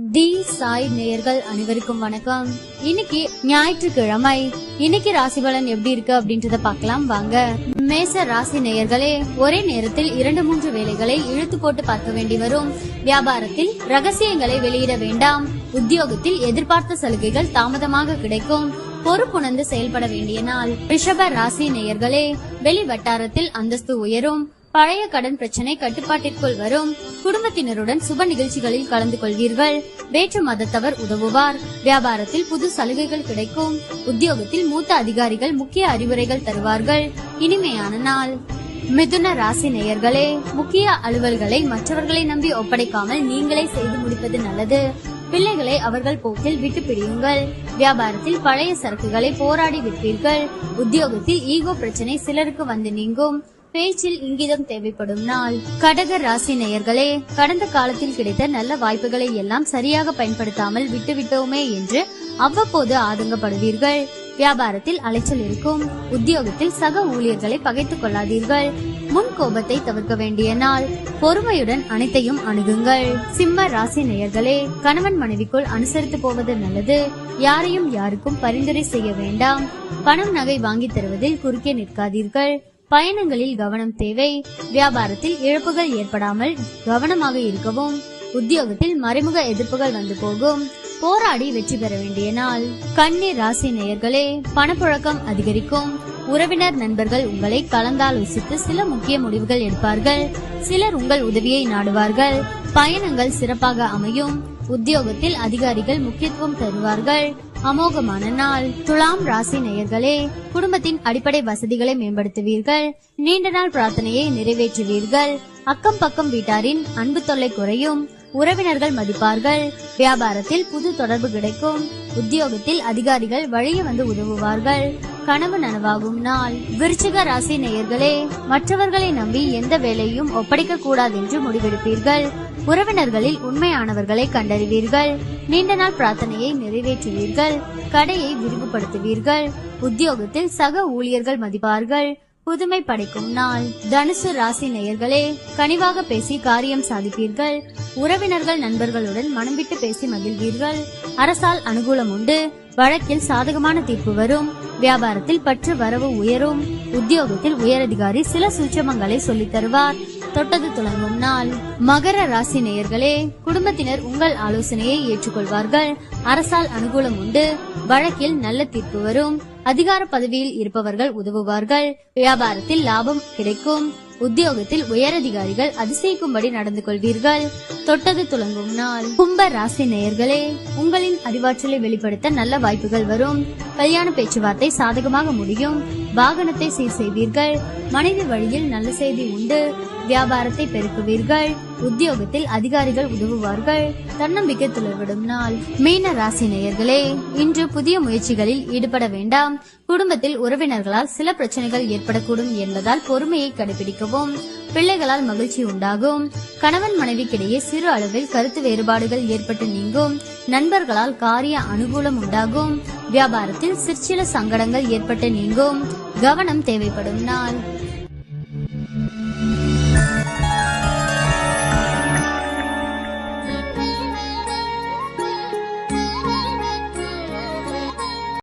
தி சாய் நேயர்கள் அனைவருக்கும் வணக்கம். இன்னைக்கு ஞாயிற்றுக்கிழமை. இன்னைக்கு ராசி பலன் எப்படி இருக்கு அப்படின்றத பார்க்கலாம் வாங்க. மேச ராசி நேயர்களே, ஒரே நேரத்தில் 2-3 வேலைகளை இழுத்து போட்டு பார்க்க வேண்டி வரும். வியாபாரத்தில் ரகசியங்களை வெளியிட வேண்டாம். உத்தியோகத்தில் எதிர்பார்த்த சலுகைகள் தாமதமாக கிடைக்கும். பொறுப்புணர்ந்து செயல்பட வேண்டிய நாள். ரிஷப ராசி நேயர்களே, வெளி வட்டாரத்தில் அந்தஸ்து உயரும். பழைய கடன் பிரச்சனை கட்டுப்பாட்டிற்குள் வரும். குடும்பத்தினருடன் சுப நிகழ்ச்சிகளில் கலந்து கொள்வீர்கள். வேற்று மதத்தவர் உதவுவார். வியாபாரத்தில் புது சலுகைகள் கிடைக்கும். உத்தியோகத்தில் மூத்த அதிகாரிகள் முக்கிய அறிவுரைகள் தருவார்கள். இனிமையான நாள். மிதுன ராசி நேயர்களே, முக்கிய அலுவல்களை மற்றவர்களை நம்பி ஒப்படைக்காமல் நீங்களே செய்து முடிப்பது நல்லது. பிள்ளைகளை அவர்கள் போக்கில் விட்டு பிடியுங்கள். வியாபாரத்தில் பழைய சரக்குகளை போராடி விற்பீர்கள். உத்தியோகத்தில் ஈகோ பிரச்சனை சிலருக்கு வந்து நீங்கும். பேச்சில் இங்கிதம் தேவைப்படும் நாள். கடக ராசி நேயர்களே, கடந்த காலத்தில் கிடைத்த நல்ல வாய்ப்புகளை எல்லாம் சரியாக பயன்படுத்தாமல் விட்டுவிட்டோமே என்று அவ்வப்போது ஆதங்கப்படுவீர்கள். வியாபாரத்தில் அலைச்சல் இருக்கும். உத்தியோகத்தில் சக ஊழியர்களை பகைத்துக் கொள்ளாதீர்கள். முன் கோபத்தை தவிர்க்க வேண்டிய நாள். பொறுமையுடன் அனைத்தையும் அணுகுங்கள். சிம்ம ராசி நேயர்களே, கணவன் மனைவிக்குள் அனுசரித்து போவது நல்லது. யாரையும் யாருக்கும் பரிந்துரை செய்ய வேண்டாம். பணம் நகை வாங்கி தருவதில் குறுக்கே நிற்காதீர்கள். பயணங்களில் கவனம் தேவை. வியாபாரத்தில் இழப்புகள் ஏற்படாமல் கவனமாக இருக்கவும். உத்தியோகத்தில் மறைமுக எதிர்ப்புகள் வந்து போகும். போராடி வெற்றி பெற வேண்டிய நாள். கன்னி ராசி நேயர்களே, பணப்புழக்கம் அதிகரிக்கும். உறவினர் நண்பர்கள் உங்களை கலந்தாலோசித்து சில முக்கிய முடிவுகள் எடுப்பார்கள். சிலர் உங்கள் உதவியை நாடுவார்கள். பயணங்கள் சிறப்பாக அமையும். உத்தியோகத்தில் அதிகாரிகள் முக்கியத்துவம் தருவார்கள். அமோகமான நாள். துலாம் ராசி நேயர்களே, குடும்பத்தின் அடிப்படை வசதிகளை மேம்படுத்துவீர்கள். நீண்ட நாள் பிரார்த்தனையை நிறைவேற்றுவீர்கள். அக்கம் பக்கம் வீட்டாரின் அன்பு தொல்லை குறையும். உறவினர்கள் மதிப்பார்கள். வியாபாரத்தில் புது தொடர்பு கிடைக்கும். உத்தியோகத்தில் அதிகாரிகள் வழியே வந்து உதவுவார்கள். கனவு நனவாகும் நாள். விருச்சிக ராசி நேயர்களே, மற்றவர்களை நம்பி எந்த வேலையும் ஒப்படைக்க கூடாது என்று முடிவெடுப்பீர்கள். உறவினர்களில் உண்மையானவர்களை கண்டறிவீர்கள். நீண்ட நாள் பிரார்த்தனையை நிறைவேற்றுவீர்கள். கடையை விரிவுபடுத்துவீர்கள். உத்தியோகத்தில் சக ஊழியர்கள் மதிப்பார்கள். புதுமை படைக்கும் நாள். தனுசு ராசி நேயர்களே, கனிவாக பேசி காரியம் சாதிப்பீர்கள். உறவினர்கள் நண்பர்களுடன் மனம் விட்டு பேசி மகிழ்வீர்கள். அரசால் அனுகூலம் உண்டு. வழக்கில் சாதகமான தீர்ப்பு வரும். வியாபாரத்தில் பற்று வரவு உயரும். உத்தியோகத்தில் உயரதிகாரி சில சூட்சமங்களை சொல்லித் தருவார். தொட்டது துளங்கும் நாள். மகர ராசி நேயர்களே, குடும்பத்தினர் உங்கள் ஆலோசனையை ஏற்றுக்கொள்வார்கள். அரசால் அனுகூலம் உண்டு. வழக்கில் நல்ல தீர்ப்பு வரும். அதிகார பதவியில் இருப்பவர்கள் உதவுவார்கள். வியாபாரத்தில் லாபம் கிடைக்கும். உத்தியோகத்தில் உயரதிகாரிகள் அதிசயிக்கும்படி நடந்து கொள்வீர்கள். தொட்டது துளங்கும் நாள். கும்ப ராசி நேயர்களே, உங்களின் அறிவாற்றலை வெளிப்படுத்த நல்ல வாய்ப்புகள் வரும். கல்யாண பேச்சுவார்த்தை சாதகமாக முடியும். வாகனத்தை சீர் செய்வீர்கள். மனைவி வழியில் நல்ல செய்தி உண்டு. வியாபாரத்தை பெருக்குவீர்கள். உத்தியோகத்தில் அதிகாரிகள் உதவுவார்கள். தன்னம்பிக்கை துளர்விடும் நாள். மீன ராசி நேயர்களே, இன்று புதிய முயற்சிகளில் ஈடுபட வேண்டாம். குடும்பத்தில் உறவினர்களால் சில பிரச்சனைகள் ஏற்படக்கூடும் என்பதால் பொறுமையை கடைபிடிக்கவும். பிள்ளைகளால் மகிழ்ச்சி உண்டாகும். கணவன் மனைவிக்கிடையே சிறு அளவில் கருத்து வேறுபாடுகள் ஏற்பட்டு நீங்கும். நண்பர்களால் காரிய அனுகூலம் உண்டாகும். வியாபாரத்தில் சிற்சில சங்கடங்கள் ஏற்பட்டு நீங்கும். கவனம் தேவைப்படும் நாள்.